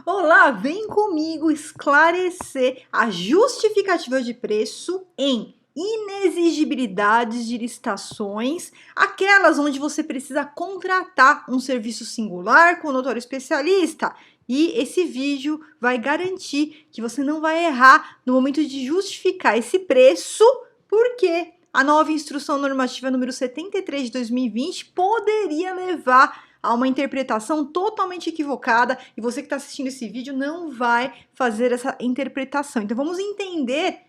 Olá, vem comigo esclarecer a justificativa de preço em inexigibilidades de licitações, aquelas onde você precisa contratar um serviço singular com o notório especialista. E esse vídeo vai garantir que você não vai errar no momento de justificar esse preço, porque a nova instrução normativa número 73 de 2020 poderia levar a uma interpretação totalmente equivocada e você que está assistindo esse vídeo não vai fazer essa interpretação. Então vamos entender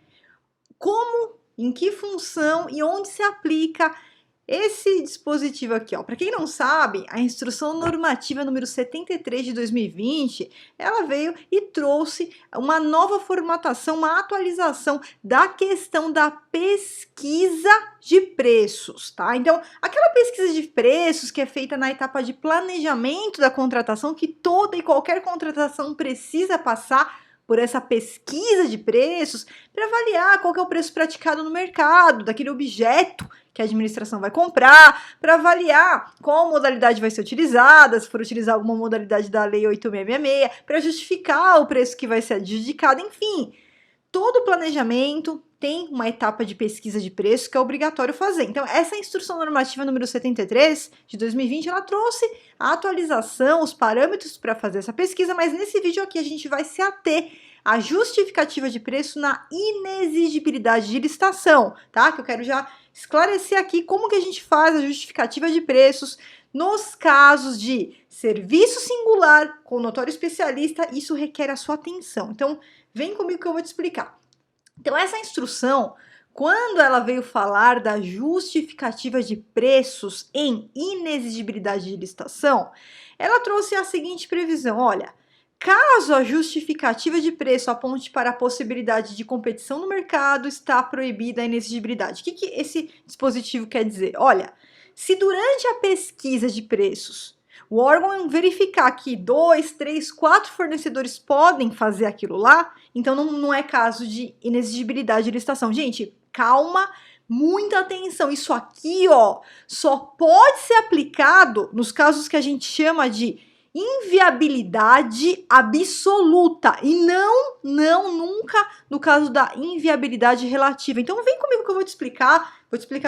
como, em que função e onde se aplica esse dispositivo aqui, ó. Para quem não sabe, a instrução normativa número 73 de 2020, ela veio e trouxe uma nova formatação, uma atualização da questão da pesquisa de preços, tá? Então, aquela pesquisa de preços que é feita na etapa de planejamento da contratação, que toda e qualquer contratação precisa passar por essa pesquisa de preços para avaliar qual que é o preço praticado no mercado daquele objeto que a administração vai comprar, para avaliar qual modalidade vai ser utilizada, se for utilizar alguma modalidade da Lei 8666, para justificar o preço que vai ser adjudicado, enfim. Todo planejamento tem uma etapa de pesquisa de preço que é obrigatório fazer. Então, essa instrução normativa número 73 de 2020, ela trouxe a atualização, os parâmetros para fazer essa pesquisa, mas nesse vídeo aqui a gente vai se ater à justificativa de preço na inexigibilidade de licitação, tá? Que eu quero já esclarecer aqui como que a gente faz a justificativa de preços nos casos de serviço singular com notório especialista. Isso requer a sua atenção. Então, vem comigo que eu vou te explicar. Então, essa instrução, quando ela veio falar da justificativa de preços em inexigibilidade de licitação, ela trouxe a seguinte previsão: olha, caso a justificativa de preço aponte para a possibilidade de competição no mercado, está proibida a inexigibilidade. O que esse dispositivo quer dizer? Olha, se durante a pesquisa de preços o órgão verificar que 2, 3, 4 fornecedores podem fazer aquilo lá, então não é caso de inexigibilidade de licitação. Gente, calma, muita atenção. Isso aqui, ó, só pode ser aplicado nos casos que a gente chama de inviabilidade absoluta e nunca no caso da inviabilidade relativa. Então vem comigo que eu vou te explicar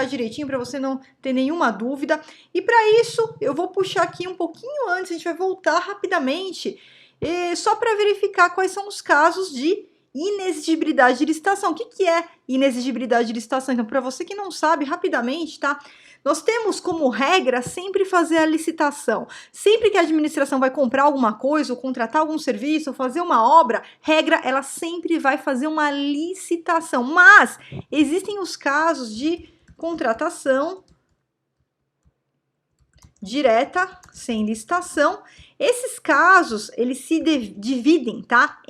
direitinho para você não ter nenhuma dúvida. E para isso eu vou puxar aqui um pouquinho antes, a gente vai voltar rapidamente, só para verificar quais são os casos de inexigibilidade de licitação. O que é inexigibilidade de licitação? Então, para você que não sabe, rapidamente, tá? Nós temos como regra sempre fazer a licitação. Sempre que a administração vai comprar alguma coisa, ou contratar algum serviço, ou fazer uma obra, regra, ela sempre vai fazer uma licitação. Mas existem os casos de contratação direta, sem licitação. Esses casos, eles se dividem, tá?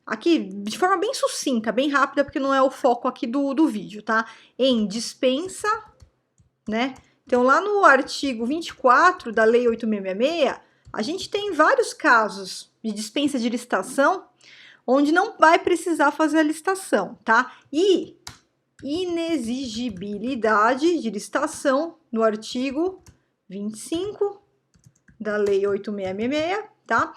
Aqui, de forma bem sucinta, bem rápida, porque não é o foco aqui do vídeo, tá? Em dispensa, né? Então, lá no artigo 24 da Lei 8666, a gente tem vários casos de dispensa de licitação, onde não vai precisar fazer a licitação, tá? E inexigibilidade de licitação no artigo 25 da Lei 8666, tá?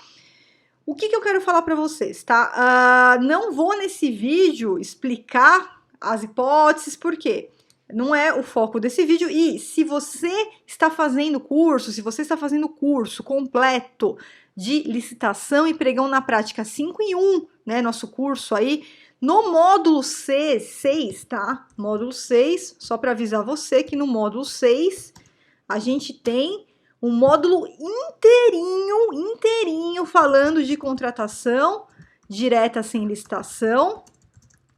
O que eu quero falar para vocês, tá? Não vou nesse vídeo explicar as hipóteses, por quê? Não é o foco desse vídeo. E se você está fazendo curso, se você está fazendo curso completo de licitação e pregão na prática 5 em 1, né? Nosso curso aí, no módulo 6, tá? Módulo 6, só para avisar você que no módulo 6 a gente tem um módulo inteirinho falando de contratação direta sem licitação,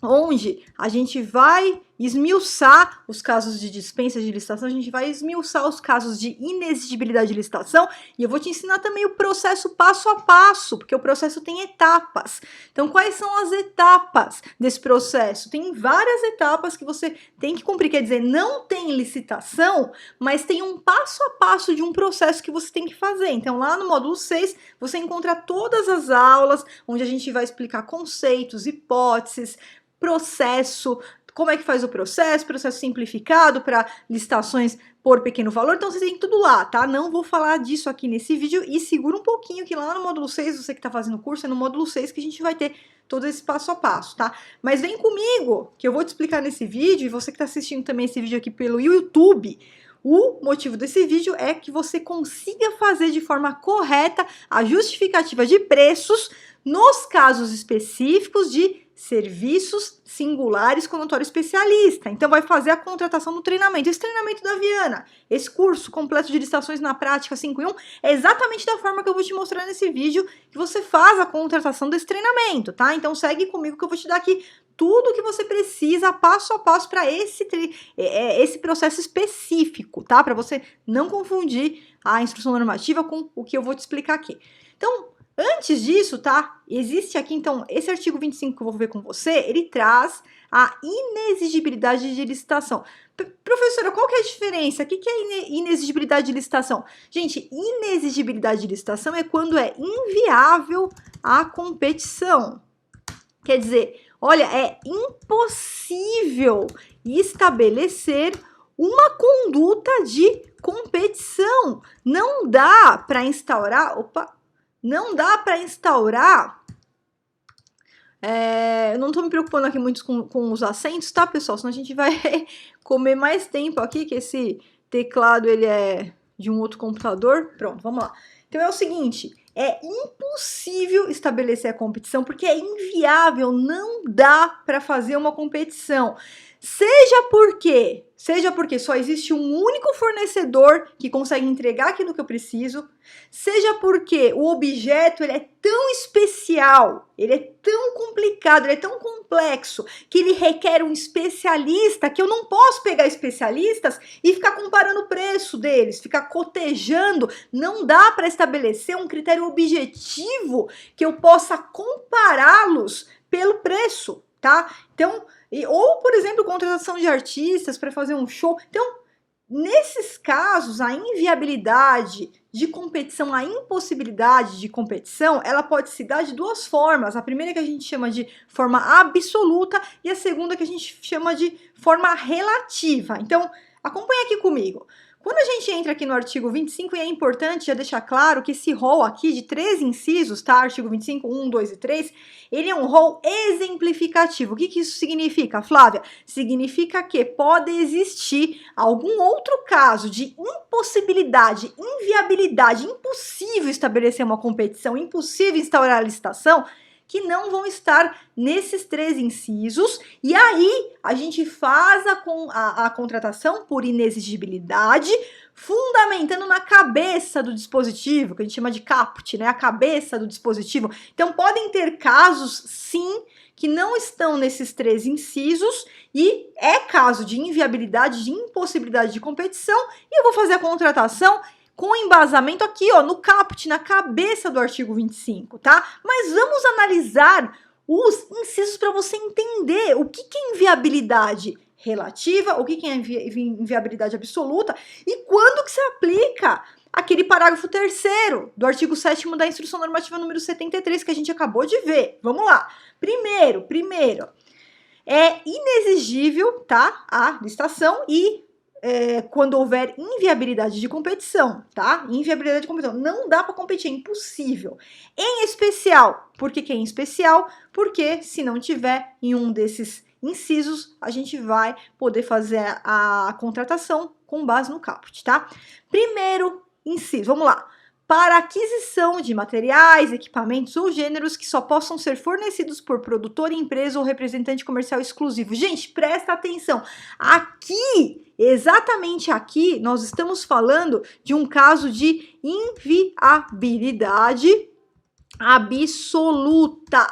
onde a gente vai esmiuçar os casos de dispensa de licitação, a gente vai esmiuçar os casos de inexigibilidade de licitação, e eu vou te ensinar também o processo passo a passo, porque o processo tem etapas. Então, quais são as etapas desse processo? Tem várias etapas que você tem que cumprir, quer dizer, não tem licitação, mas tem um passo a passo de um processo que você tem que fazer. Então, lá no módulo 6, você encontra todas as aulas, onde a gente vai explicar conceitos, hipóteses, processo, como é que faz o processo simplificado para licitações por pequeno valor, então vocês têm tudo lá, tá? Não vou falar disso aqui nesse vídeo e segura um pouquinho que lá no módulo 6, você que tá fazendo o curso, é no módulo 6 que a gente vai ter todo esse passo a passo, tá? Mas vem comigo, que eu vou te explicar nesse vídeo, e você que tá assistindo também esse vídeo aqui pelo YouTube, o motivo desse vídeo é que você consiga fazer de forma correta a justificativa de preços nos casos específicos de serviços singulares com notório especialista. Então vai fazer a contratação do treinamento. Esse treinamento da Viana, esse curso completo de licitações na prática 5 em 1, é exatamente da forma que eu vou te mostrar nesse vídeo que você faz a contratação desse treinamento, tá? Então segue comigo que eu vou te dar aqui tudo o que você precisa, passo a passo, para esse processo específico, tá? Para você não confundir a instrução normativa com o que eu vou te explicar aqui. Então, antes disso, tá? Existe aqui, então, esse artigo 25 que eu vou ver com você, ele traz a inexigibilidade de licitação. Professora, qual que é a diferença? O que é inexigibilidade de licitação? Gente, inexigibilidade de licitação é quando é inviável a competição. Quer dizer, olha, é impossível estabelecer uma conduta de competição. Não dá para instaurar... Não dá para instaurar... eu não estou me preocupando aqui muito com os acentos, tá, pessoal? Senão a gente vai comer mais tempo aqui, que esse teclado ele é de um outro computador. Pronto, vamos lá. Então é o seguinte, é impossível estabelecer a competição porque é inviável, não dá para fazer uma competição. Seja porque só existe um único fornecedor que consegue entregar aquilo que eu preciso, seja porque o objeto ele é tão especial, ele é tão complicado, ele é tão complexo, que ele requer um especialista, que eu não posso pegar especialistas e ficar comparando o preço deles, ficar cotejando, não dá para estabelecer um critério objetivo que eu possa compará-los pelo preço, tá? Então, ou, por exemplo, contratação de artistas para fazer um show. Então, nesses casos, a inviabilidade de competição, a impossibilidade de competição, ela pode se dar de duas formas. A primeira que a gente chama de forma absoluta e a segunda que a gente chama de forma relativa. Então, acompanha aqui comigo. Quando a gente entra aqui no artigo 25, e é importante já deixar claro que esse rol aqui de 3 incisos, tá? Artigo 25, 1, 2 e 3, ele é um rol exemplificativo. O que que isso significa, Flávia? Significa que pode existir algum outro caso de impossibilidade, inviabilidade, impossível estabelecer uma competição, impossível instaurar a licitação, que não vão estar nesses 3 incisos, e aí a gente faz a contratação por inexigibilidade, fundamentando na cabeça do dispositivo, que a gente chama de caput, né? A cabeça do dispositivo. Então, podem ter casos, sim, que não estão nesses 3 incisos, e é caso de inviabilidade, de impossibilidade de competição, e eu vou fazer a contratação com embasamento aqui, ó, no caput, na cabeça do artigo 25, tá? Mas vamos analisar os incisos para você entender o que é inviabilidade relativa, o que é inviabilidade absoluta e quando que se aplica aquele parágrafo 3º do artigo 7º da Instrução Normativa número 73 que a gente acabou de ver. Vamos lá. Primeiro, é inexigível, tá? A licitação e quando houver inviabilidade de competição, tá? Inviabilidade de competição. Não dá para competir, é impossível. Em especial, por que é em especial? Porque se não tiver em um desses incisos, a gente vai poder fazer a contratação com base no caput, tá? Primeiro inciso, vamos lá. Para aquisição de materiais, equipamentos ou gêneros que só possam ser fornecidos por produtor, empresa ou representante comercial exclusivo. Gente, presta atenção. Aqui, exatamente aqui, nós estamos falando de um caso de inviabilidade absoluta.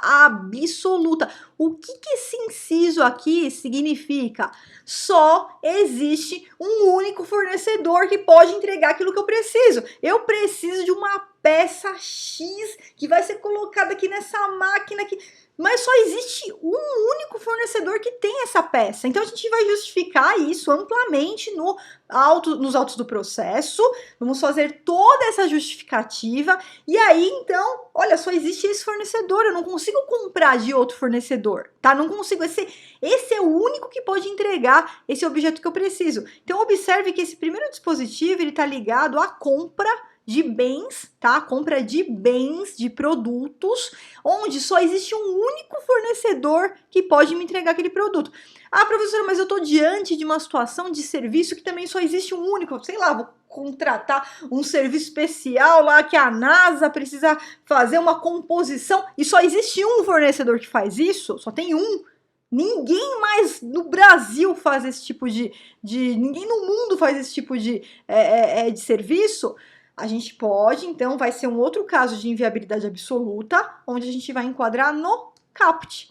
O que esse inciso aqui significa? Só existe um único fornecedor que pode entregar aquilo que eu preciso. Eu preciso de uma peça X que vai ser colocada aqui nessa máquina aqui. Mas só existe um único fornecedor que tem essa peça. Então a gente vai justificar isso amplamente nos autos do processo. Vamos fazer toda essa justificativa. E aí, então, olha, só existe esse fornecedor. Eu não consigo comprar de outro fornecedor, tá? Não consigo. Esse é o único que pode entregar esse objeto que eu preciso. Então observe que esse primeiro dispositivo ele está ligado à compra de bens, tá? Compra de bens, de produtos, onde só existe um único fornecedor que pode me entregar aquele produto. Ah, professora, mas eu estou diante de uma situação de serviço que também só existe um único, sei lá, vou contratar um serviço especial lá que a NASA precisa fazer uma composição e só existe um fornecedor que faz isso, só tem um. Ninguém mais no Brasil faz esse tipo ninguém no mundo faz esse tipo de serviço. A gente pode, então, vai ser um outro caso de inviabilidade absoluta, onde a gente vai enquadrar no CAPT,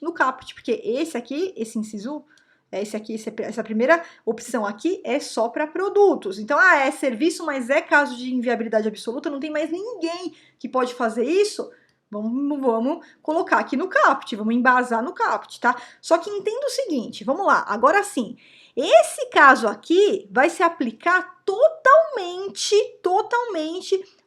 porque esse aqui, esse inciso, essa primeira opção aqui é só para produtos. Então, é serviço, mas é caso de inviabilidade absoluta, não tem mais ninguém que pode fazer isso. Vamos colocar aqui no CAPT, vamos embasar no CAPT, tá? Só que entenda o seguinte, vamos lá, agora sim, esse caso aqui vai se aplicar totalmente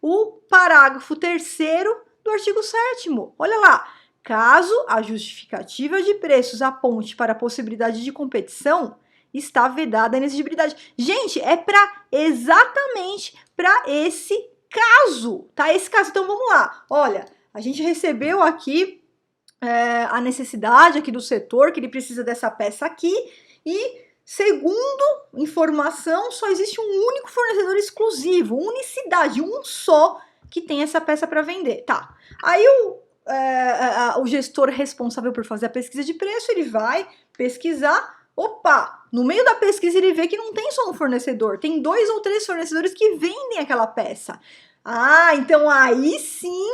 o parágrafo 3º do artigo 7º. Olha lá, caso a justificativa de preços aponte para a possibilidade de competição, está vedada a inexigibilidade. Gente, é exatamente para esse caso, tá? Esse caso, então vamos lá, olha, a gente recebeu aqui a necessidade aqui do setor, que ele precisa dessa peça aqui, e segundo informação, só existe um único fornecedor exclusivo, unicidade, um só que tem essa peça para vender, tá? Aí o gestor responsável por fazer a pesquisa de preço, ele vai pesquisar, opa, no meio da pesquisa ele vê que não tem só um fornecedor, tem 2 ou 3 fornecedores que vendem aquela peça. Ah, então aí sim,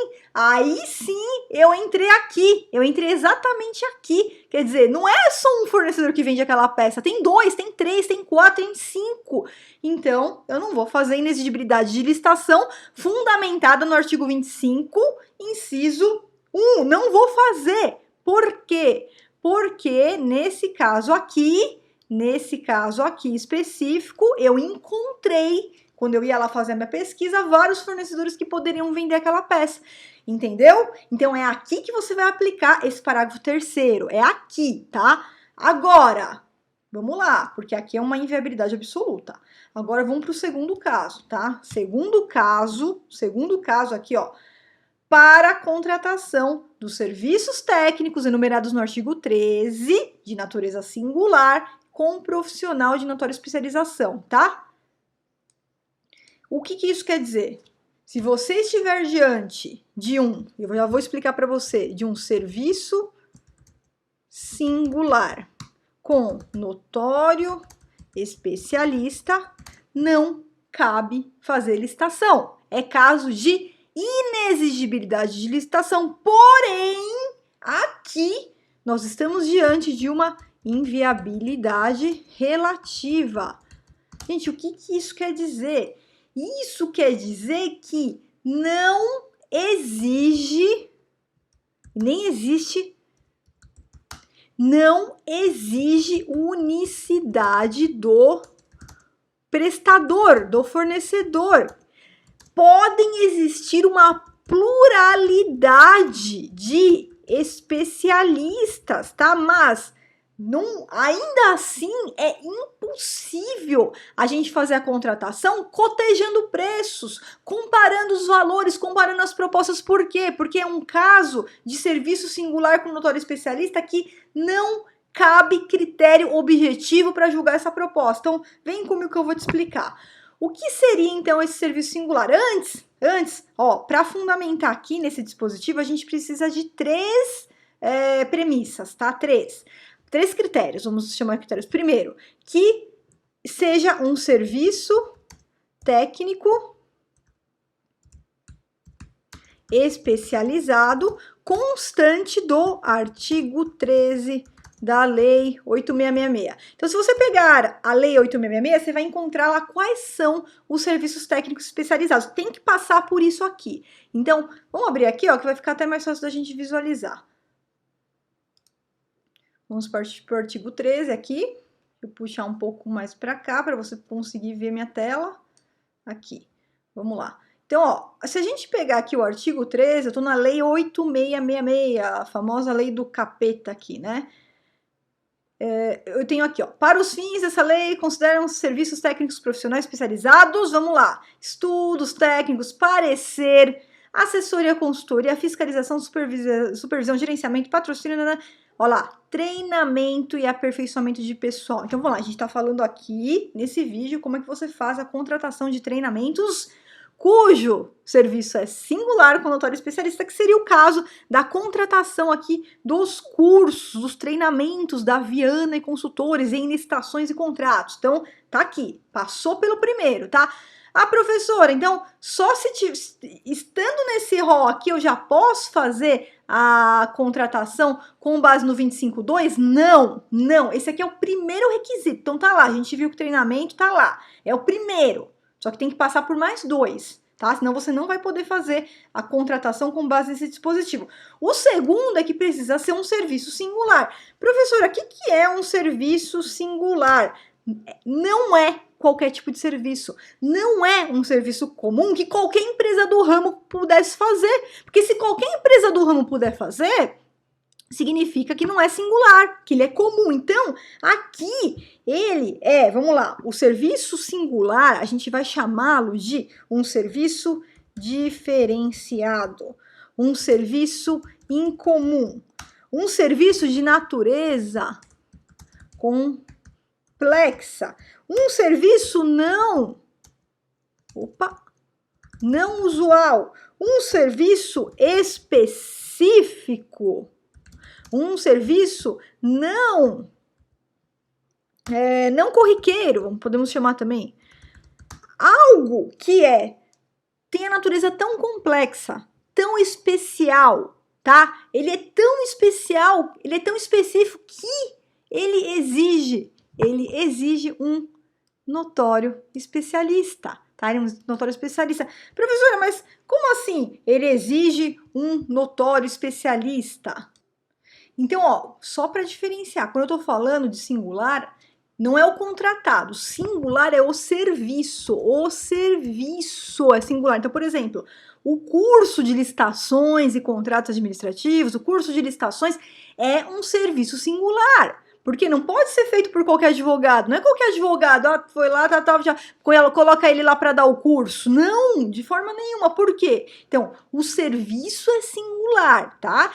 eu entrei aqui, eu entrei exatamente aqui. Quer dizer, não é só um fornecedor que vende aquela peça, tem 2, tem 3, tem 4, tem 5. Então, eu não vou fazer inexigibilidade de licitação fundamentada no artigo 25, inciso 1. Não vou fazer. Por quê? Porque nesse caso aqui específico, eu encontrei, quando eu ia lá fazer a minha pesquisa, vários fornecedores que poderiam vender aquela peça, entendeu? Então, é aqui que você vai aplicar esse parágrafo 3º, é aqui, tá? Agora, vamos lá, porque aqui é uma inviabilidade absoluta. Agora, vamos para o segundo caso, tá? Segundo caso aqui, ó, para a contratação dos serviços técnicos enumerados no artigo 13, de natureza singular, com profissional de notória especialização, tá? O que isso quer dizer? Se você estiver diante de eu já vou explicar para você, de um serviço singular com notório especialista, não cabe fazer licitação. É caso de inexigibilidade de licitação. Porém, aqui nós estamos diante de uma inviabilidade relativa. Gente, o que isso quer dizer? Isso quer dizer que não existe unicidade do prestador, do fornecedor. Podem existir uma pluralidade de especialistas, tá? Mas ainda assim é impossível a gente fazer a contratação cotejando preços, comparando os valores, comparando as propostas. Por quê? Porque é um caso de serviço singular com notório especialista que não cabe critério objetivo para julgar essa proposta. Então, vem comigo que eu vou te explicar. O que seria, então, esse serviço singular? Antes, ó, para fundamentar aqui nesse dispositivo, a gente precisa de 3 premissas, tá? 3 critérios, vamos chamar de critérios. Primeiro, que seja um serviço técnico especializado constante do artigo 13 da Lei 8666. Então, se você pegar a Lei 8666, você vai encontrar lá quais são os serviços técnicos especializados. Tem que passar por isso aqui. Então, vamos abrir aqui, ó, que vai ficar até mais fácil da gente visualizar. Vamos partir para o artigo 13 aqui. Vou puxar um pouco mais para cá, para você conseguir ver minha tela. Aqui, vamos lá. Então, ó, se a gente pegar aqui o artigo 13, eu estou na Lei 8666, a famosa lei do capeta aqui, né? Eu tenho aqui, ó, para os fins dessa lei, consideram serviços técnicos profissionais especializados, vamos lá, estudos técnicos, parecer, assessoria, consultoria, fiscalização, supervisão, gerenciamento, patrocínio, né? Olha lá, treinamento e aperfeiçoamento de pessoal. Então, vamos lá, a gente está falando aqui, nesse vídeo, como é que você faz a contratação de treinamentos cujo serviço é singular com notório especialista, que seria o caso da contratação aqui dos cursos, dos treinamentos da Viana e Consultores em licitações e contratos. Então, tá aqui, passou pelo primeiro, tá? Ah, professora, então, só se estando nesse rol aqui, eu já posso fazer a contratação com base no 25.2? Não, não, esse aqui é o primeiro requisito. Então, tá lá, a gente viu que o treinamento tá lá, é o primeiro. Só que tem que passar por mais 2, tá? Senão você não vai poder fazer a contratação com base nesse dispositivo. O segundo é que precisa ser um serviço singular. Professora, o que é um serviço singular? Não é qualquer tipo de serviço. Não é um serviço comum que qualquer empresa do ramo pudesse fazer. Porque se qualquer empresa do ramo puder fazer, significa que não é singular, que ele é comum. Então, aqui, ele é, vamos lá, o serviço singular, a gente vai chamá-lo de um serviço diferenciado, um serviço incomum, um serviço de natureza complexa, um serviço não usual, um serviço específico, um serviço não corriqueiro, podemos chamar também. Algo que tem a natureza tão complexa, tão especial, tá? Ele é tão especial, ele é tão específico que ele exige um notório especialista, tá? Ele é um notório especialista. Professora, mas como assim ele exige um notório especialista? Então, ó, só para diferenciar, quando eu estou falando de singular, não é o contratado, singular é o serviço é singular. Então, por exemplo, o curso de licitações e contratos administrativos, o curso de licitações é um serviço singular, porque não pode ser feito por qualquer advogado, não é qualquer advogado, foi lá, já coloca ele lá para dar o curso, não, de forma nenhuma, por quê? Então, o serviço é singular, tá?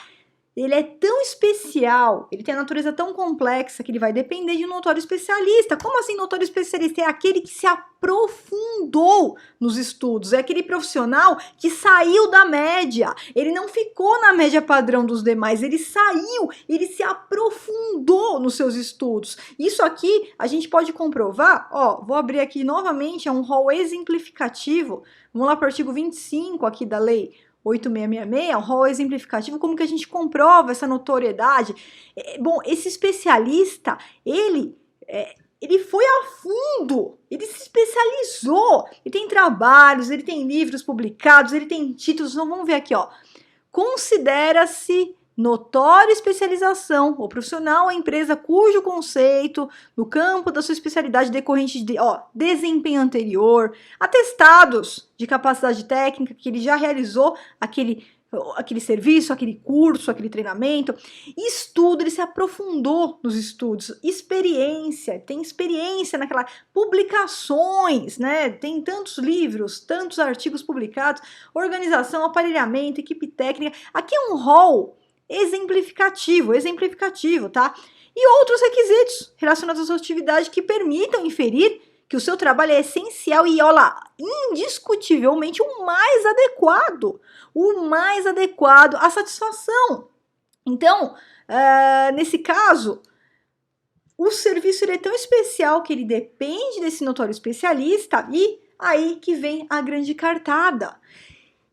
Ele é tão especial, ele tem a natureza tão complexa que ele vai depender de um notório especialista. Como assim notório especialista? É aquele que se aprofundou nos estudos, é aquele profissional que saiu da média, ele não ficou na média padrão dos demais, ele saiu, ele se aprofundou nos seus estudos. Isso aqui a gente pode comprovar, ó, vou abrir aqui novamente, é um rol exemplificativo, vamos lá para o artigo 25 aqui da lei 8666, o rol exemplificativo, como que a gente comprova essa notoriedade? Bom, esse especialista, ele foi a fundo, ele se especializou, ele tem trabalhos, ele tem livros publicados, ele tem títulos, então vamos ver aqui, ó. Considera-se notória especialização ou profissional a empresa cujo conceito no campo da sua especialidade decorrente de desempenho anterior, atestados de capacidade técnica que ele já realizou aquele serviço, aquele curso, aquele treinamento, estudo, ele se aprofundou nos estudos, experiência, tem experiência naquela, publicações, né, tem tantos livros, tantos artigos publicados, organização, aparelhamento, equipe técnica, aqui é um rol exemplificativo, tá? E outros requisitos relacionados à sua atividade que permitam inferir que o seu trabalho é essencial e, olha lá, indiscutivelmente o mais adequado à satisfação. Então, nesse caso, o serviço ele é tão especial que ele depende desse notório especialista e aí que vem a grande cartada.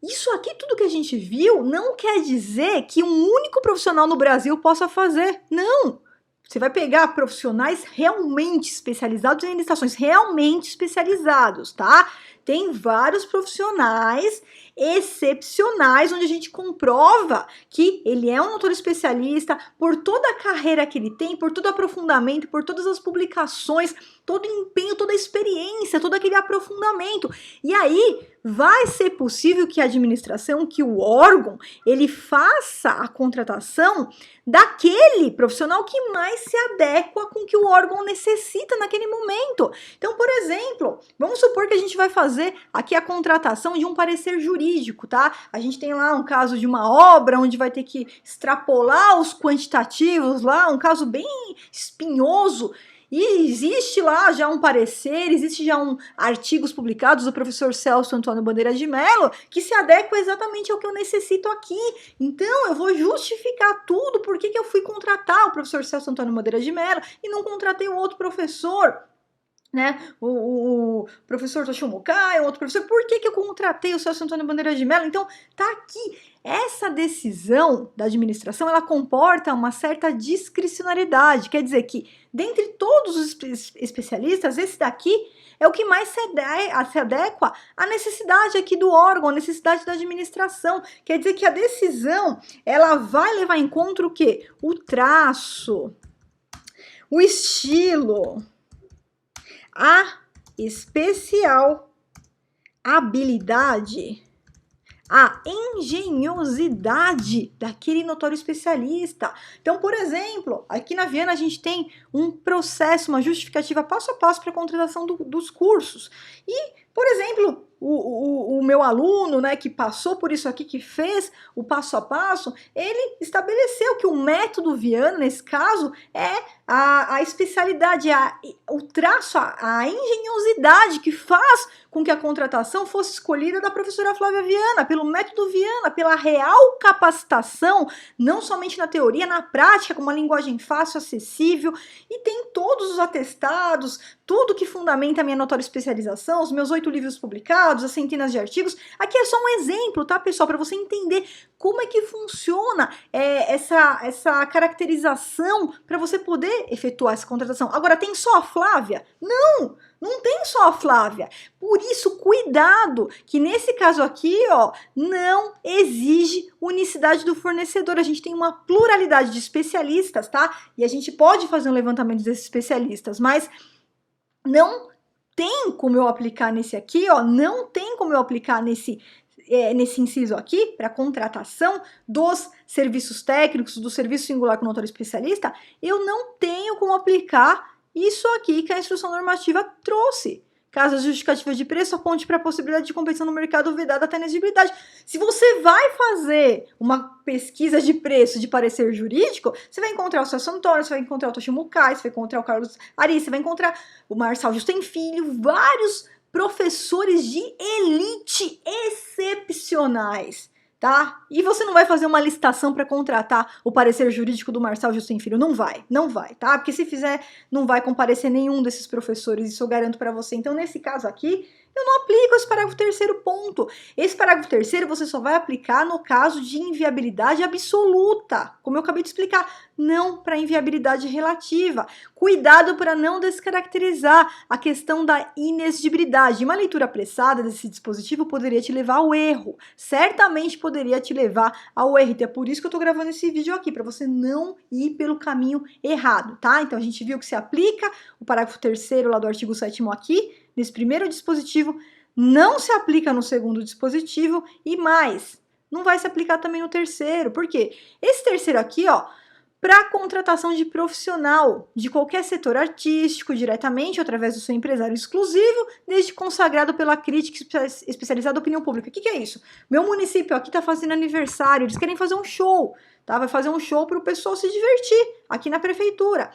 Isso aqui, tudo que a gente viu, não quer dizer que um único profissional no Brasil possa fazer. Não! Você vai pegar profissionais realmente especializados em licitações, realmente especializados, tá? Tem vários profissionais excepcionais, onde a gente comprova que ele é um notório especialista por toda a carreira que ele tem, por todo o aprofundamento, por todas as publicações, todo o empenho, toda a experiência, todo aquele aprofundamento. E aí vai ser possível que a administração, que o órgão, ele faça a contratação daquele profissional que mais se adequa com o que o órgão necessita naquele momento. Então, por exemplo, vamos supor que a gente vai fazer aqui a contratação de um parecer jurídico, tá? A gente tem lá um caso de uma obra onde vai ter que extrapolar os quantitativos lá, um caso bem espinhoso. E existe lá já um parecer, existe já artigos publicados do professor Celso Antônio Bandeira de Mello que se adequa exatamente ao que eu necessito aqui. Então, eu vou justificar tudo por que eu fui contratar o professor Celso Antônio Bandeira de Mello e não contratei um outro professor, né? O professor Toshio Mukai, outro professor. Por que eu contratei o Celso Antônio Bandeira de Mello? Então, tá aqui. Essa decisão da administração, ela comporta uma certa discricionariedade. Quer dizer que, dentre todos os especialistas, esse daqui é o que mais se adequa à necessidade aqui do órgão, à necessidade da administração. Quer dizer que a decisão, ela vai levar em conta o quê? O traço, o estilo, a especial habilidade, a engenhosidade daquele notório especialista. Então, por exemplo, aqui na Viana a gente tem um processo, uma justificativa passo a passo para a contratação dos cursos. E, por exemplo, o meu aluno, né, que passou por isso aqui, que fez o passo a passo, ele estabeleceu que o método Viana, nesse caso, é a especialidade, o traço, a engenhosidade que faz com que a contratação fosse escolhida da professora Flávia Viana, pelo método Viana, pela real capacitação, não somente na teoria, na prática, com uma linguagem fácil, acessível, e tem todos os atestados, tudo que fundamenta a minha notória especialização, os meus 8 livros publicados, as centenas de artigos. Aqui é só um exemplo, tá, pessoal, para você entender como é que funciona essa caracterização para você poder efetuar essa contratação. Agora, tem só a Flávia? Não! Não tem só a Flávia. Por isso, cuidado, que nesse caso aqui, ó, não exige unicidade do fornecedor. A gente tem uma pluralidade de especialistas, tá? E a gente pode fazer um levantamento desses especialistas, mas não tem como eu aplicar nesse aqui, ó, não tem como eu aplicar nesse inciso aqui, para contratação dos serviços técnicos, do serviço singular com notório especialista, eu não tenho como aplicar isso aqui que a instrução normativa trouxe. Caso a justificativa de preço aponte para a possibilidade de competição no mercado vedada até a inexigibilidade. Se você vai fazer uma pesquisa de preço de parecer jurídico, você vai encontrar o Celso Antônio, você vai encontrar o Toshio Mukai, você vai encontrar o Carlos Ari, você vai encontrar o Marçal Justen Filho, vários professores de elite excepcionais, tá? E você não vai fazer uma licitação para contratar o parecer jurídico do Marçal Justen Filho, não vai, tá? Porque se fizer, não vai comparecer nenhum desses professores, isso eu garanto para você. Então, nesse caso aqui, eu não aplico esse parágrafo 3º ponto. Esse parágrafo 3º você só vai aplicar no caso de inviabilidade absoluta, como eu acabei de explicar, não para inviabilidade relativa. Cuidado para não descaracterizar a questão da inexigibilidade. Uma leitura apressada desse dispositivo poderia te levar ao erro. Certamente poderia te levar ao erro. É por isso que eu estou gravando esse vídeo aqui, para você não ir pelo caminho errado, tá? Então a gente viu que se aplica o parágrafo 3º lá do artigo 7º aqui, nesse primeiro dispositivo, não se aplica no segundo dispositivo e mais, não vai se aplicar também no terceiro. Por quê? Esse terceiro aqui, ó, para contratação de profissional de qualquer setor artístico, diretamente ou através do seu empresário exclusivo, desde consagrado pela crítica especializada da opinião pública. O que é isso? Meu município aqui está fazendo aniversário, eles querem fazer um show, tá? Vai fazer um show para o pessoal se divertir aqui na prefeitura.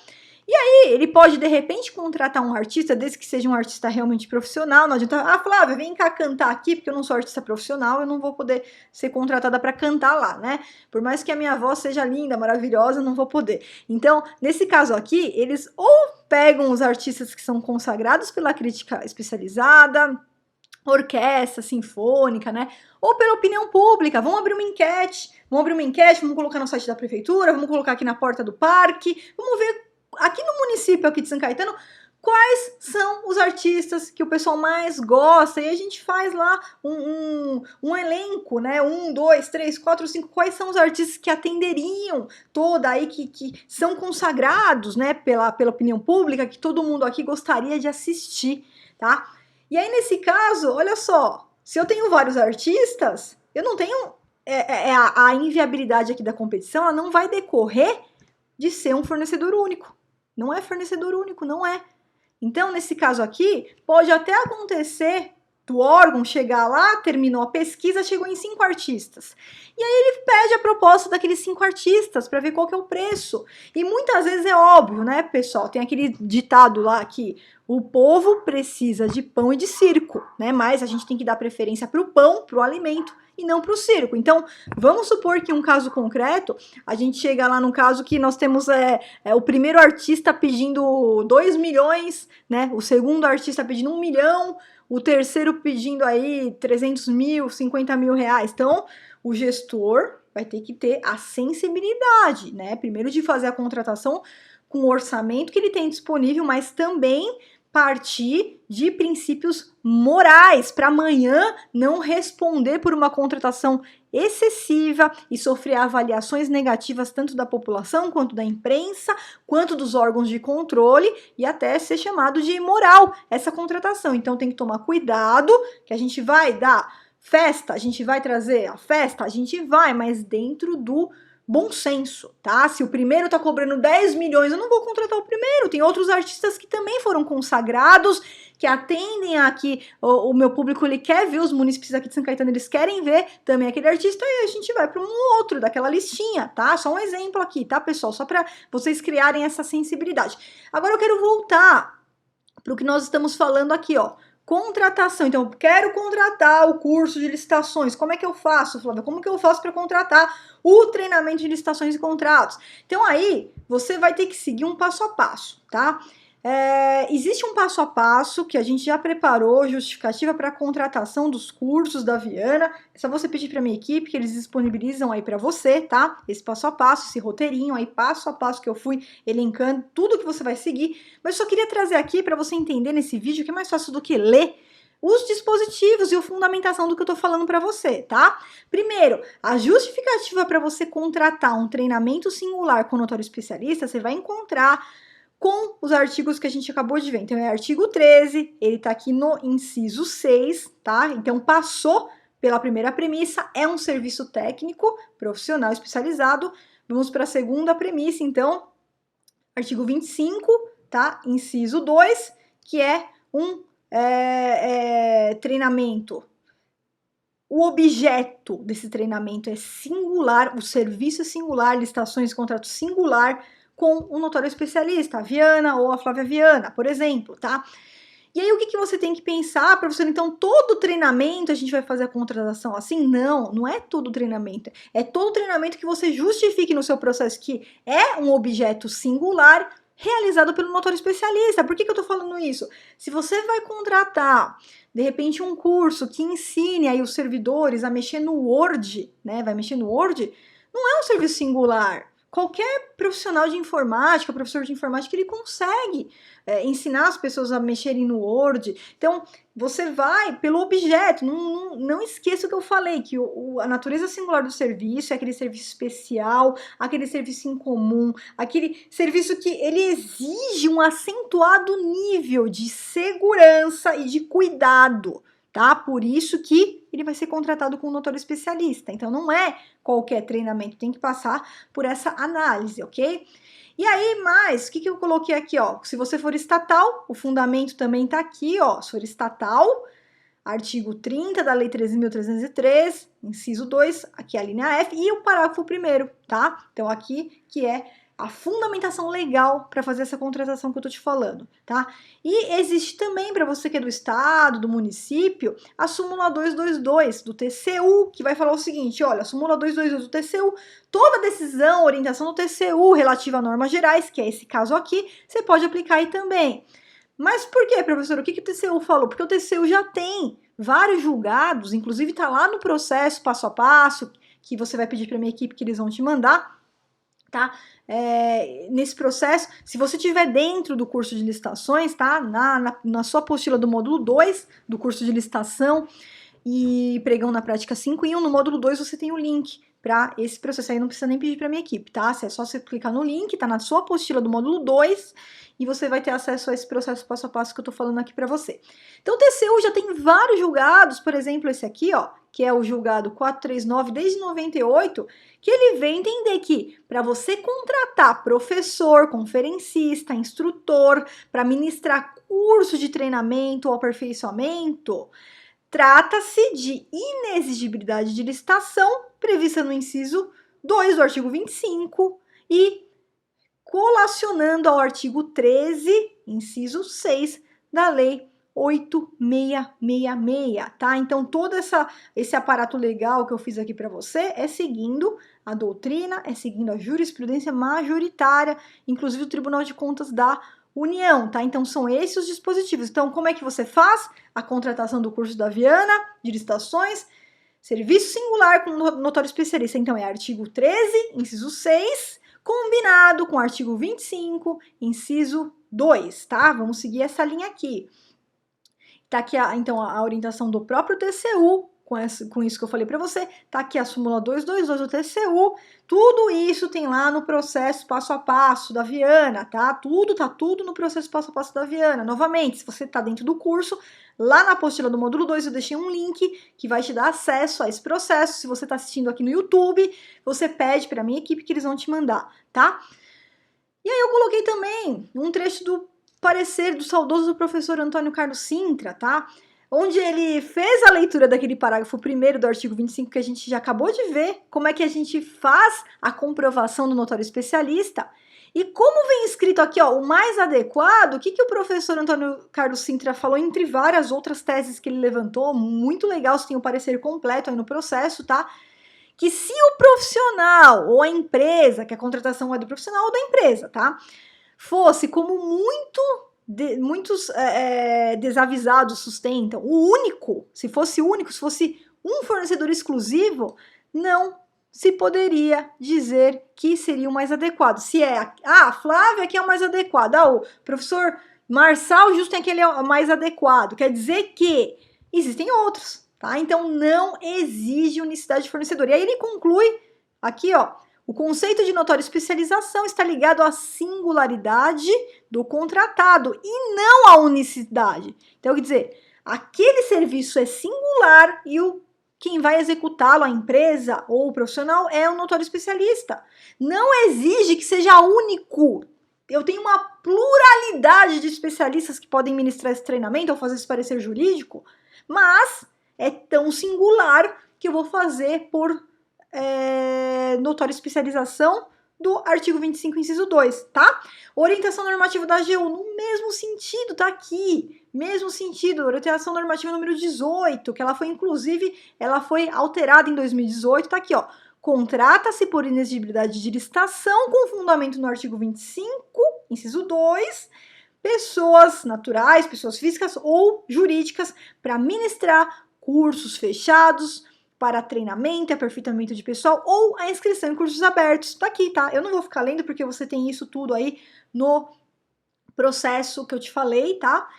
E aí, ele pode, de repente, contratar um artista, desde que seja um artista realmente profissional. Não adianta, Flávia, vem cá cantar aqui, porque eu não sou artista profissional, eu não vou poder ser contratada para cantar lá, né? Por mais que a minha voz seja linda, maravilhosa, não vou poder. Então, nesse caso aqui, eles ou pegam os artistas que são consagrados pela crítica especializada, orquestra, sinfônica, né? Ou pela opinião pública. Vamos abrir uma enquete, vamos colocar no site da prefeitura, vamos colocar aqui na porta do parque, vamos ver aqui no município aqui de São Caetano, quais são os artistas que o pessoal mais gosta, e a gente faz lá um elenco, né, 1, 2, 3, 4, 5, quais são os artistas que atenderiam toda aí, que são consagrados, né, pela opinião pública, que todo mundo aqui gostaria de assistir, tá? E aí, nesse caso, olha só, se eu tenho vários artistas, eu não tenho, a inviabilidade aqui da competição, ela não vai decorrer de ser um fornecedor único, não é fornecedor único, não é. Então, nesse caso aqui, pode até acontecer do órgão chegar lá, terminou a pesquisa, chegou em 5 artistas. E aí ele pede a proposta daqueles 5 artistas para ver qual que é o preço. E muitas vezes é óbvio, né, pessoal? Tem aquele ditado lá que o povo precisa de pão e de circo, né? Mas a gente tem que dar preferência para o pão, para o alimento, e não para o circo. Então, vamos supor que um caso concreto, a gente chega lá num caso que nós temos o primeiro artista pedindo 2 milhões, né? O segundo artista pedindo 1 milhão, o terceiro pedindo aí 300 mil, 50 mil reais. Então, o gestor vai ter que ter a sensibilidade, né? Primeiro de fazer a contratação com o orçamento que ele tem disponível, mas também partir de princípios morais para amanhã não responder por uma contratação excessiva e sofrer avaliações negativas tanto da população quanto da imprensa, quanto dos órgãos de controle e até ser chamado de imoral essa contratação. Então tem que tomar cuidado, que a gente vai dar festa, a gente vai trazer a festa, a gente vai, mas dentro do bom senso, tá? Se o primeiro tá cobrando 10 milhões, eu não vou contratar o primeiro. Tem outros artistas que também foram consagrados, que atendem aqui, o meu público, ele quer ver, os munícipes aqui de São Caetano, eles querem ver também aquele artista, e a gente vai para um outro daquela listinha, tá? Só um exemplo aqui, tá, pessoal? Só para vocês criarem essa sensibilidade. Agora eu quero voltar para o que nós estamos falando aqui, ó. Contratação. Então, eu quero contratar o curso de licitações. Como é que eu faço, Flávia? Como que eu faço para contratar o treinamento de licitações e contratos? Então, aí, você vai ter que seguir um passo a passo, tá? Existe um passo a passo que a gente já preparou, justificativa para a contratação dos cursos da Viana. É só você pedir para a minha equipe que eles disponibilizam aí para você, tá? Esse passo a passo, esse roteirinho aí, passo a passo que eu fui elencando, tudo que você vai seguir. Mas eu só queria trazer aqui para você entender nesse vídeo que é mais fácil do que ler os dispositivos e a fundamentação do que eu tô falando para você, tá? Primeiro, a justificativa para você contratar um treinamento singular com notório especialista, você vai encontrar com os artigos que a gente acabou de ver. Então, é artigo 13, ele tá aqui no inciso 6, tá? Então, passou pela primeira premissa, é um serviço técnico, profissional especializado. Vamos para a segunda premissa, então, artigo 25, tá? Inciso 2, que é um treinamento. O objeto desse treinamento é singular, o serviço é singular, licitações, contrato singular, com um notório especialista, a Viana ou a Flávia Viana, por exemplo, tá? E aí, o que você tem que pensar, professor? Então, todo treinamento a gente vai fazer a contratação assim? Não, não é todo treinamento. É todo treinamento que você justifique no seu processo que é um objeto singular realizado pelo notório especialista. Por que eu tô falando isso? Se você vai contratar, de repente, um curso que ensine aí os servidores a mexer no Word, né? Vai mexer no Word, não é um serviço singular. Qualquer profissional de informática, professor de informática, ele consegue ensinar as pessoas a mexerem no Word. Então, você vai pelo objeto. Não esqueça o que eu falei, que a natureza singular do serviço é aquele serviço especial, aquele serviço incomum, aquele serviço que ele exige um acentuado nível de segurança e de cuidado, tá? Por isso que ele vai ser contratado com um notório especialista. Então, não é qualquer treinamento, tem que passar por essa análise, ok? E aí, mais, o que eu coloquei aqui, ó? Se você for estatal, o fundamento também tá aqui, ó. Se for estatal, artigo 30 da Lei 13.303, inciso 2, aqui é a linha F, e o parágrafo 1º, tá? Então, aqui que é a fundamentação legal para fazer essa contratação que eu tô te falando, tá? E existe também, para você que é do estado, do município, a súmula 222 do TCU, que vai falar o seguinte, olha, a súmula 222 do TCU, toda decisão, orientação do TCU relativa a normas gerais, que é esse caso aqui, você pode aplicar aí também. Mas por quê, professor? O que o TCU falou? Porque o TCU já tem vários julgados, inclusive tá lá no processo passo a passo, que você vai pedir para minha equipe que eles vão te mandar, tá? Nesse processo, se você estiver dentro do curso de licitações, tá? Na sua apostila do módulo 2 do curso de licitação e pregão na prática 5 em 1, no módulo 2 você tem o link para esse processo aí, não precisa nem pedir para minha equipe, tá? É só você clicar no link, tá na sua apostila do módulo 2 e você vai ter acesso a esse processo passo a passo que eu tô falando aqui para você. Então o TCU já tem vários julgados, por exemplo, esse aqui, ó, que é o julgado 439 desde 98, que ele vem entender que para você contratar professor, conferencista, instrutor, para ministrar curso de treinamento ou aperfeiçoamento, trata-se de inexigibilidade de licitação prevista no inciso 2 do artigo 25 e colacionando ao artigo 13, inciso 6 da Lei 8666, tá? Então, todo esse aparato legal que eu fiz aqui para você é seguindo a doutrina, é seguindo a jurisprudência majoritária, inclusive o Tribunal de Contas da União, tá? Então, são esses os dispositivos. Então, como é que você faz a contratação do curso da Viana, de licitações? Serviço singular com notório especialista. Então, é artigo 13, inciso 6, combinado com o artigo 25, inciso 2, tá? Vamos seguir essa linha aqui. Tá aqui, então, a orientação do próprio TCU, com isso que eu falei para você, tá aqui a súmula 222 do TCU, tudo isso tem lá no processo passo a passo da Viana, tá? Tá tudo no processo passo a passo da Viana. Novamente, se você tá dentro do curso, lá na apostila do módulo 2 eu deixei um link que vai te dar acesso a esse processo. Se você tá assistindo aqui no YouTube, você pede para minha equipe que eles vão te mandar, tá? E aí eu coloquei também um trecho do parecer do saudoso professor Antônio Carlos Sintra, tá? Onde ele fez a leitura daquele parágrafo 1º do artigo 25 que a gente já acabou de ver, como é que a gente faz a comprovação do notório especialista. E como vem escrito aqui, ó, o mais adequado, o que o professor Antônio Carlos Sintra falou, entre várias outras teses que ele levantou, muito legal, você tem o parecer completo aí no processo, tá? Que se o profissional ou a empresa, que a contratação é do profissional ou da empresa, tá? Fosse como muitos desavisados sustentam, o único, se fosse um fornecedor exclusivo, não se poderia dizer que seria o mais adequado. Se é a Flávia que é o mais adequado, o professor Marçal justo tem aquele mais adequado, quer dizer que existem outros, tá? Então não exige unicidade de fornecedor. E aí ele conclui aqui, ó, o conceito de notória especialização está ligado à singularidade do contratado e não à unicidade. Então, quer dizer, aquele serviço é singular e quem vai executá-lo, a empresa ou o profissional, é o notório especialista. Não exige que seja único. Eu tenho uma pluralidade de especialistas que podem ministrar esse treinamento ou fazer esse parecer jurídico, mas é tão singular que eu vou fazer por notória especialização do artigo 25, inciso 2, tá? Orientação normativa da AGU, no mesmo sentido, tá aqui, mesmo sentido, orientação normativa número 18, que ela foi, inclusive, ela foi alterada em 2018, tá aqui, ó. Contrata-se por inexigibilidade de licitação com fundamento no artigo 25, inciso 2, pessoas naturais, pessoas físicas ou jurídicas para ministrar cursos fechados, para treinamento e aperfeiçoamento de pessoal ou a inscrição em cursos abertos. Tá aqui, tá? Eu não vou ficar lendo porque você tem isso tudo aí no processo que eu te falei, tá?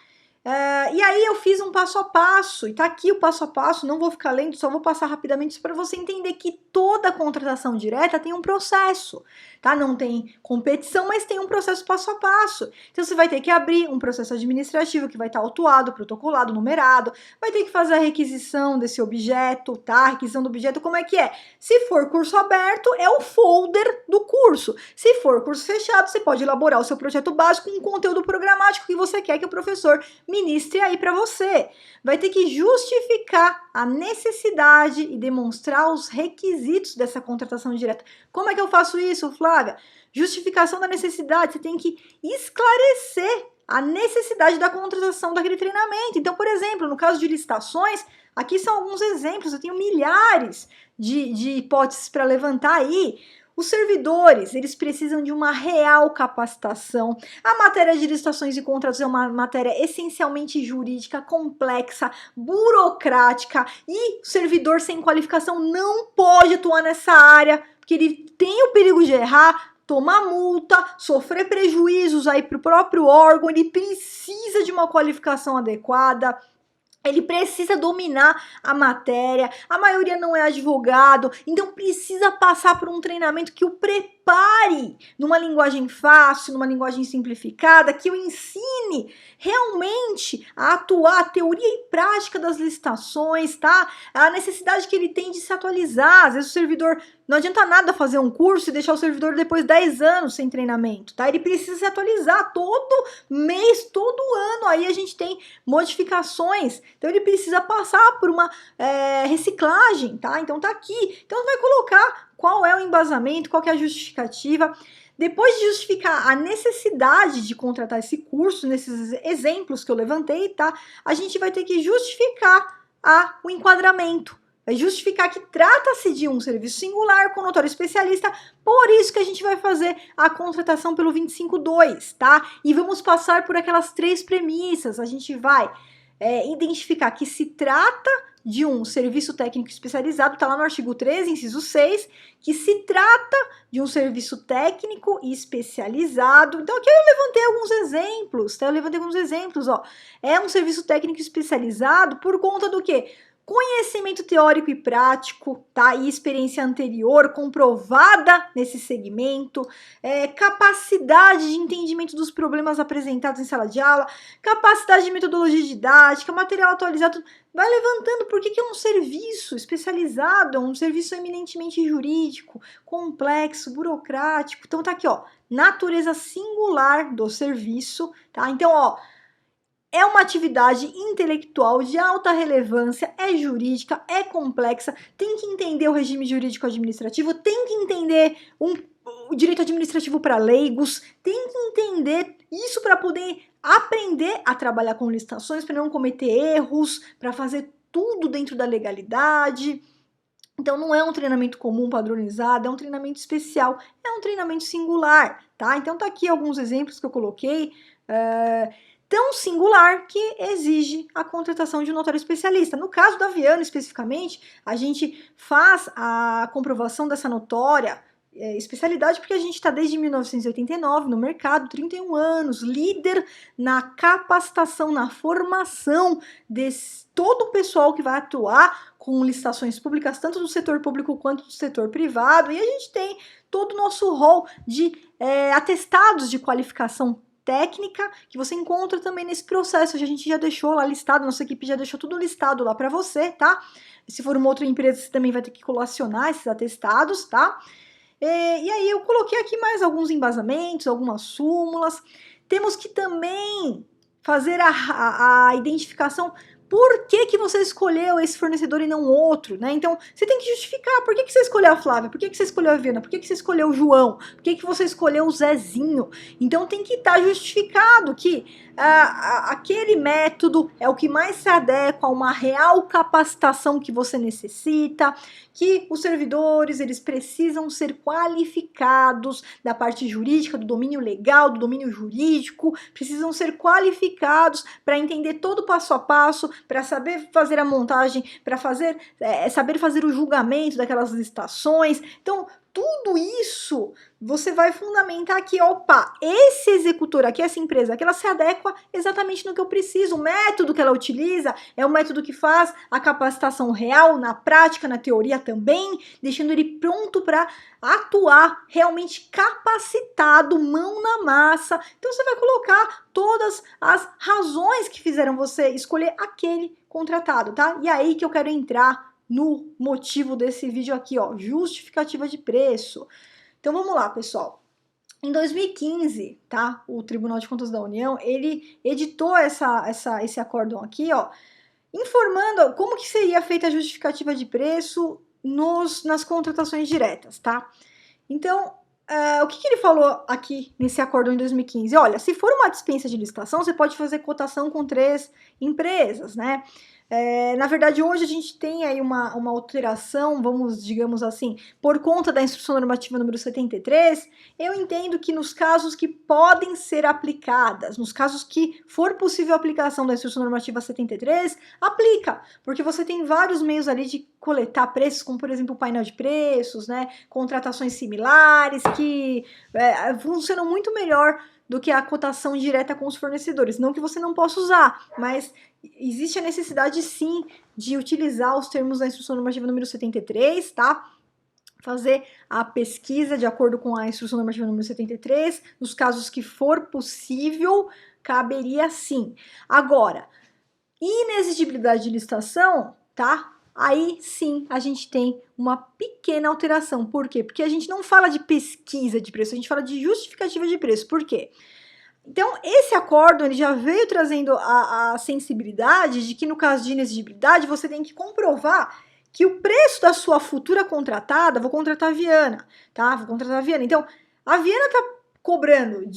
E aí eu fiz um passo a passo, e tá aqui o passo a passo, não vou ficar lendo, só vou passar rapidamente para você entender que toda contratação direta tem um processo, tá? Não tem competição, mas tem um processo passo a passo. Então você vai ter que abrir um processo administrativo que vai estar autuado, protocolado, numerado, vai ter que fazer a requisição desse objeto, tá? A requisição do objeto, como é que é? Se for curso aberto, é o folder do curso. Se for curso fechado, você pode elaborar o seu projeto básico com um conteúdo programático que você quer que o professor ministre aí para você. Vai ter que justificar a necessidade e demonstrar os requisitos dessa contratação direta. Como é que eu faço isso, Flávia? Justificação da necessidade, você tem que esclarecer a necessidade da contratação daquele treinamento. Então, por exemplo, no caso de licitações, aqui são alguns exemplos, eu tenho milhares de hipóteses para levantar aí. Os servidores, eles precisam de uma real capacitação. A matéria de licitações e contratos é uma matéria essencialmente jurídica, complexa, burocrática, e o servidor sem qualificação não pode atuar nessa área, porque ele tem o perigo de errar. tomar multa, sofrer prejuízos aí para o próprio órgão, ele precisa de uma qualificação adequada. Ele precisa dominar a matéria, a maioria não é advogado, então precisa passar por um treinamento que o prepare numa linguagem fácil, numa linguagem simplificada, que o ensine realmente a atuar a teoria e prática das licitações, tá? A necessidade que ele tem de se atualizar. Às vezes o servidor, não adianta nada fazer um curso e deixar o servidor depois 10 anos sem treinamento, tá? Ele precisa se atualizar todo mês, todo ano, aí a gente tem modificações. Então ele precisa passar por uma reciclagem, tá? Então tá aqui. Então vai colocar qual é o embasamento, qual que é a justificativa. Depois de justificar a necessidade de contratar esse curso, nesses exemplos que eu levantei, tá? A gente vai ter que justificar o enquadramento. Vai justificar que trata-se de um serviço singular com notório especialista, por isso que a gente vai fazer a contratação pelo 25.2, tá? E vamos passar por aquelas 3 premissas. A gente vai identificar que se trata de um serviço técnico especializado, tá lá no artigo 13, inciso 6, que se trata de um serviço técnico especializado. Então aqui eu levantei alguns exemplos, tá? Eu levantei alguns exemplos, ó. É um serviço técnico especializado por conta do quê? Conhecimento teórico e prático, tá? E experiência anterior comprovada nesse segmento, capacidade de entendimento dos problemas apresentados em sala de aula, capacidade de metodologia didática, material atualizado. Vai levantando por que é um serviço especializado, um serviço eminentemente jurídico, complexo, burocrático. Então tá aqui, ó, natureza singular do serviço, tá? Então, ó, é uma atividade intelectual de alta relevância, é jurídica, é complexa, tem que entender o regime jurídico administrativo, tem que entender o direito administrativo para leigos, tem que entender isso para poder aprender a trabalhar com licitações, para não cometer erros, para fazer tudo dentro da legalidade. Então não é um treinamento comum, padronizado, é um treinamento especial, é um treinamento singular, tá? Então tá aqui alguns exemplos que eu coloquei, tão singular que exige a contratação de um notário especialista. No caso da Viana, especificamente, a gente faz a comprovação dessa notória especialidade porque a gente está desde 1989 no mercado, 31 anos, líder na capacitação, na formação de todo o pessoal que vai atuar com licitações públicas, tanto do setor público quanto do setor privado, e a gente tem todo o nosso rol de atestados de qualificação técnica que você encontra também nesse processo. A gente já deixou lá listado, nossa equipe já deixou tudo listado lá para você, tá? Se for uma outra empresa, você também vai ter que colacionar esses atestados, tá? E aí eu coloquei aqui mais alguns embasamentos, algumas súmulas. Temos que também fazer a identificação. Por que você escolheu esse fornecedor e não outro, né? Então, você tem que justificar. Por que você escolheu a Flávia? Por que você escolheu a Viana? Por que você escolheu o João? Por que você escolheu o Zezinho? Então, tem que estar justificado que aquele método é o que mais se adequa a uma real capacitação que você necessita, que os servidores, eles precisam ser qualificados da parte jurídica, do domínio legal, do domínio jurídico, precisam ser qualificados para entender todo o passo a passo, para saber fazer a montagem, para saber fazer o julgamento daquelas licitações. Então, tudo isso você vai fundamentar aqui, opa, esse executor aqui, essa empresa aqui, ela se adequa exatamente no que eu preciso. O método que ela utiliza é o método que faz a capacitação real, na prática, na teoria também, deixando ele pronto para atuar, realmente capacitado, mão na massa. Então você vai colocar todas as razões que fizeram você escolher aquele contratado, tá? E aí que eu quero entrar no motivo desse vídeo aqui, ó, justificativa de preço. Então vamos lá, pessoal. Em 2015, tá, o Tribunal de Contas da União, ele editou esse acórdão aqui, ó, informando como que seria feita a justificativa de preço nas contratações diretas, tá? Então, o que ele falou aqui nesse acórdão em 2015? Olha, se for uma dispensa de licitação, você pode fazer cotação com 3 empresas, né? Na verdade, hoje a gente tem aí uma alteração, vamos, digamos assim, por conta da instrução normativa número 73, eu entendo que nos casos que podem ser aplicadas, nos casos que for possível a aplicação da instrução normativa 73, aplica, porque você tem vários meios ali de coletar preços, como por exemplo o painel de preços, né, contratações similares, que funcionam muito melhor do que a cotação direta com os fornecedores. Não que você não possa usar, mas existe a necessidade sim de utilizar os termos da instrução normativa número 73, tá? Fazer a pesquisa de acordo com a instrução normativa número 73, nos casos que for possível, caberia sim. Agora, inexigibilidade de licitação, tá? Aí sim a gente tem uma pequena alteração. Por quê? Porque a gente não fala de pesquisa de preço, a gente fala de justificativa de preço. Por quê? Então, esse acórdão ele já veio trazendo a sensibilidade de que no caso de inexigibilidade você tem que comprovar que o preço da sua futura contratada, vou contratar a Viana, tá? Vou contratar a Viana. Então, a Viana tá cobrando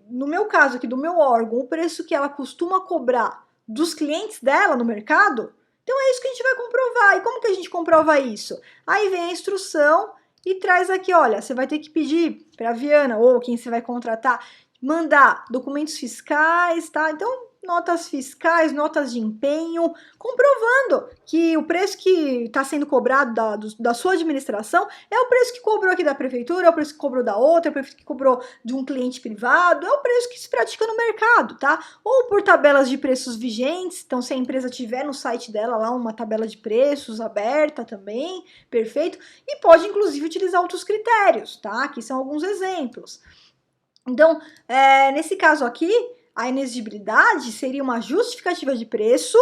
no meu caso aqui, do meu órgão, o preço que ela costuma cobrar dos clientes dela no mercado. Então, é isso que a gente vai comprovar. E como que a gente comprova isso? Aí vem a instrução e traz aqui, olha, você vai ter que pedir para a Viana ou quem você vai contratar mandar documentos fiscais, tá? Então, notas fiscais, notas de empenho, comprovando que o preço que está sendo cobrado da sua administração é o preço que cobrou aqui da prefeitura, é o preço que cobrou da outra, é o preço que cobrou de um cliente privado, é o preço que se pratica no mercado, tá? Ou por tabelas de preços vigentes, então se a empresa tiver no site dela lá uma tabela de preços aberta também, perfeito, e pode inclusive utilizar outros critérios, tá? Aqui são alguns exemplos. Então, nesse caso aqui, a inexigibilidade seria uma justificativa de preço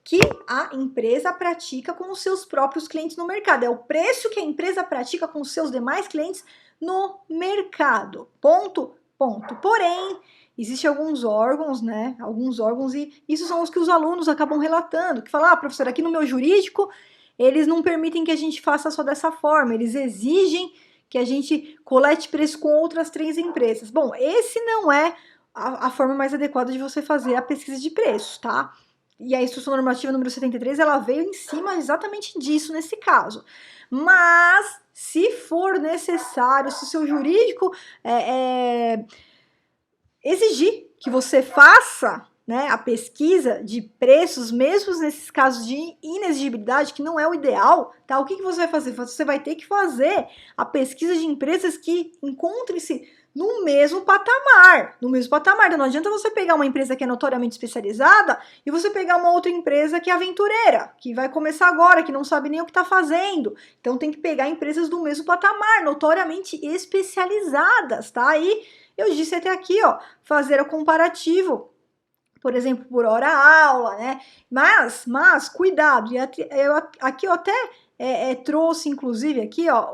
que a empresa pratica com os seus próprios clientes no mercado. É o preço que a empresa pratica com os seus demais clientes no mercado. Ponto, ponto. Porém, existem alguns órgãos, né? Alguns órgãos, e isso são os que os alunos acabam relatando, que falam, professor, aqui no meu jurídico, eles não permitem que a gente faça só dessa forma, eles exigem que a gente colete preço com outras 3 empresas. Bom, esse não é a forma mais adequada de você fazer a pesquisa de preços, tá? E a instrução normativa número 73, ela veio em cima exatamente disso nesse caso. Mas, se for necessário, se o seu jurídico exigir que você faça, né, a pesquisa de preços, mesmo nesses casos de inexigibilidade, que não é o ideal, tá? O que você vai fazer? Você vai ter que fazer a pesquisa de empresas que encontrem-se no mesmo patamar, Então, não adianta você pegar uma empresa que é notoriamente especializada e você pegar uma outra empresa que é aventureira, que vai começar agora, que não sabe nem o que está fazendo. Então, tem que pegar empresas do mesmo patamar, notoriamente especializadas, tá? E eu disse até aqui, ó, fazer o comparativo, por exemplo, por hora aula, né? Mas cuidado, e aqui eu até trouxe, inclusive, aqui, ó,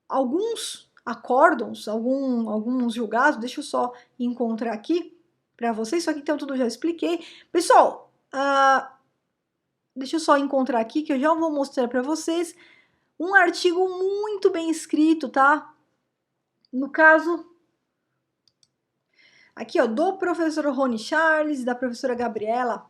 alguns acórdãos, alguns julgados, deixa eu só encontrar aqui para vocês, isso aqui então tudo já expliquei. Pessoal, deixa eu só encontrar aqui, que eu já vou mostrar para vocês um artigo muito bem escrito, tá? No caso, aqui, ó, do professor Rony Charles, da professora Gabriela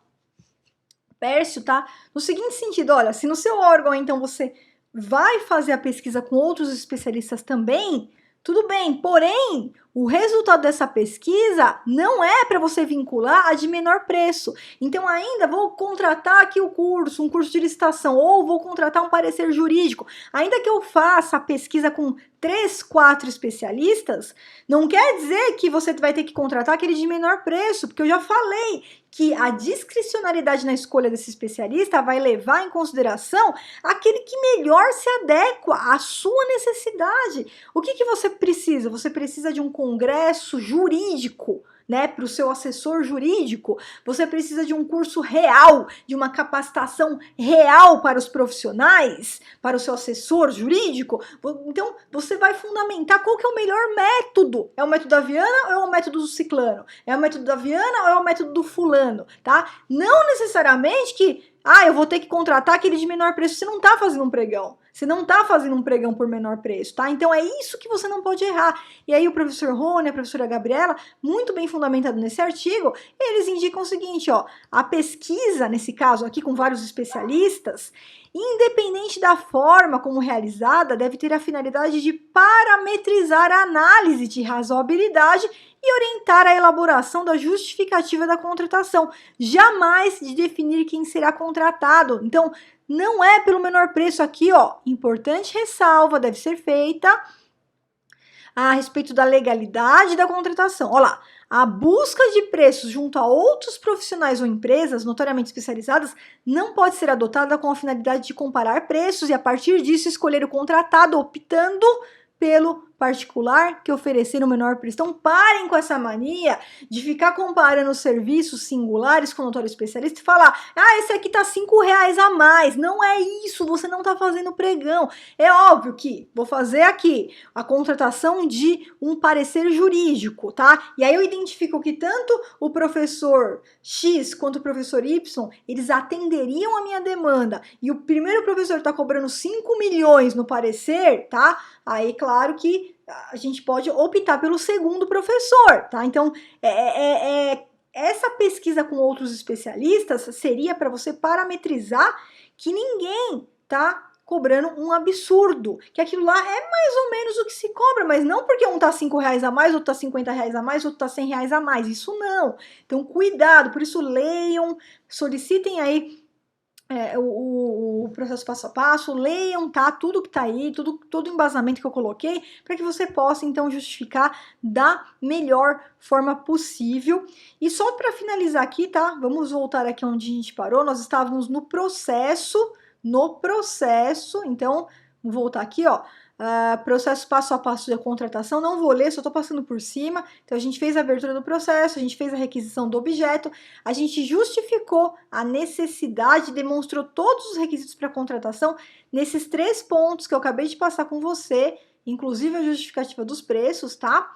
Pércio, tá? No seguinte sentido, olha, se no seu órgão, então, você vai fazer a pesquisa com outros especialistas também, tudo bem, porém, o resultado dessa pesquisa não é para você vincular a de menor preço. Então, ainda vou contratar aqui o curso, um curso de licitação, ou vou contratar um parecer jurídico. Ainda que eu faça a pesquisa com 3, 4 especialistas, não quer dizer que você vai ter que contratar aquele de menor preço, porque eu já falei que a discricionariedade na escolha desse especialista vai levar em consideração aquele que melhor se adequa à sua necessidade. O que você precisa? Você precisa de um congresso jurídico, né, para o seu assessor jurídico. Você precisa de um curso real, de uma capacitação real para os profissionais, para o seu assessor jurídico. Então, você vai fundamentar qual que é o melhor método. É o método da Viana ou é o método do ciclano? É o método da Viana ou é o método do fulano, tá? Não necessariamente que, eu vou ter que contratar aquele de menor preço. Você não está fazendo um pregão. Você não tá fazendo um pregão por menor preço, tá? Então é isso que você não pode errar. E aí o professor Rony, a professora Gabriela, muito bem fundamentado nesse artigo, eles indicam o seguinte, ó, a pesquisa, nesse caso aqui com vários especialistas, independente da forma como realizada, deve ter a finalidade de parametrizar a análise de razoabilidade e orientar a elaboração da justificativa da contratação, jamais de definir quem será contratado. Então, não é pelo menor preço aqui, ó. Importante ressalva, deve ser feita a respeito da legalidade da contratação. Olha lá, a busca de preços junto a outros profissionais ou empresas notoriamente especializadas não pode ser adotada com a finalidade de comparar preços e, a partir disso, escolher o contratado, optando pelo particular que oferecer o menor preço. Então parem com essa mania de ficar comparando serviços singulares com notório especialista e falar, esse aqui tá R$5 a mais. Não é isso, você não tá fazendo pregão. É óbvio que vou fazer aqui a contratação de um parecer jurídico, tá? E aí eu identifico que tanto o professor X quanto o professor Y, eles atenderiam a minha demanda, e o primeiro professor tá cobrando 5 milhões no parecer, tá? Aí, claro que a gente pode optar pelo segundo professor, tá? Então, essa pesquisa com outros especialistas seria para você parametrizar que ninguém tá cobrando um absurdo, que aquilo lá é mais ou menos o que se cobra, mas não porque um tá R$5 a mais, outro tá R$50 a mais, outro tá R$100 a mais, isso não. Então, cuidado, por isso leiam, solicitem aí o processo passo a passo, leiam, tá? Tudo que tá aí, todo o embasamento que eu coloquei, para que você possa, então, justificar da melhor forma possível. E só para finalizar aqui, tá? Vamos voltar aqui onde a gente parou, nós estávamos no processo, então, vou voltar aqui, ó. Processo passo a passo de contratação, não vou ler, só tô passando por cima. Então a gente fez a abertura do processo, a gente fez a requisição do objeto, a gente justificou a necessidade, demonstrou todos os requisitos para contratação nesses 3 pontos que eu acabei de passar com você, inclusive a justificativa dos preços, tá?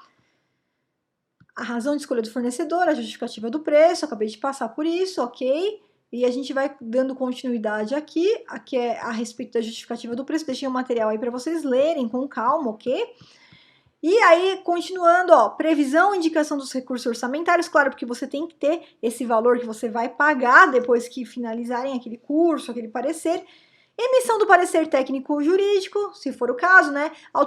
A razão de escolha do fornecedor, a justificativa do preço, acabei de passar por isso, ok? E a gente vai dando continuidade aqui é a respeito da justificativa do preço. Deixei um material aí para vocês lerem com calma, ok? E aí, continuando, ó, previsão, indicação dos recursos orçamentários, claro, porque você tem que ter esse valor que você vai pagar depois que finalizarem aquele curso, aquele parecer. Emissão do parecer técnico-jurídico, se for o caso, né? A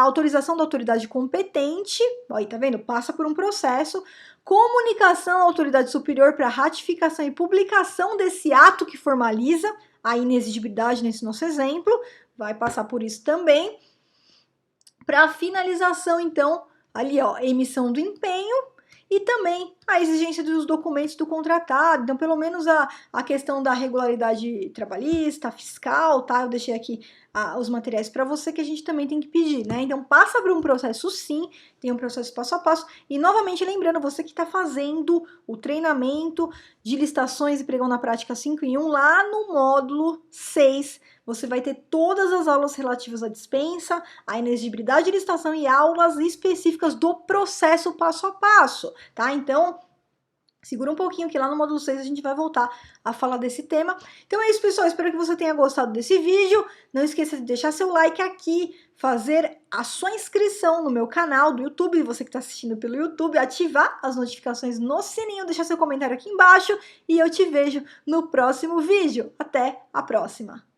autorização da autoridade competente, aí tá vendo? Passa por um processo. Comunicação à autoridade superior para ratificação e publicação desse ato que formaliza a inexigibilidade nesse nosso exemplo, vai passar por isso também. Para finalização, então, ali, ó, emissão do empenho e também a exigência dos documentos do contratado. Então, pelo menos a questão da regularidade trabalhista, fiscal, tá? Eu deixei aqui os materiais para você que a gente também tem que pedir, né? Então, passa por um processo sim, tem um processo passo a passo. E, novamente, lembrando, você que está fazendo o treinamento de licitações e pregão na prática 5 em 1, lá no módulo 6, você vai ter todas as aulas relativas à dispensa, à inexigibilidade de licitação e aulas específicas do processo passo a passo, tá? Então, segura um pouquinho que lá no módulo 6 a gente vai voltar a falar desse tema. Então é isso, pessoal. Espero que você tenha gostado desse vídeo. Não esqueça de deixar seu like aqui, fazer a sua inscrição no meu canal do YouTube, você que está assistindo pelo YouTube, ativar as notificações no sininho, deixar seu comentário aqui embaixo e eu te vejo no próximo vídeo. Até a próxima!